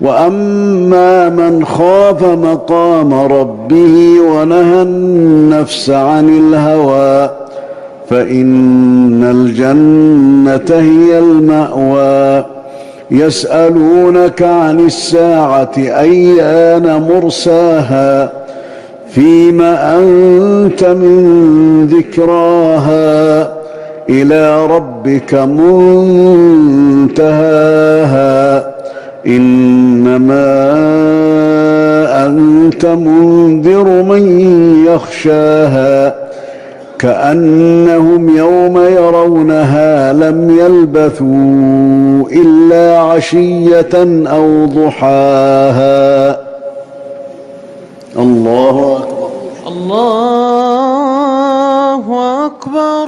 وأما من خاف مقام ربه ونهى النفس عن الهوى فإن الجنة هي المأوى. يسألونك عن الساعة أيان مرساها فيم أنت من ذكراها إلى ربك منتهاها إنما أنت منذر من يخشاها كأنهم يوم يرونها لم يلبثوا إلا عشية أو ضحاها. الله أكبر. الله أكبر.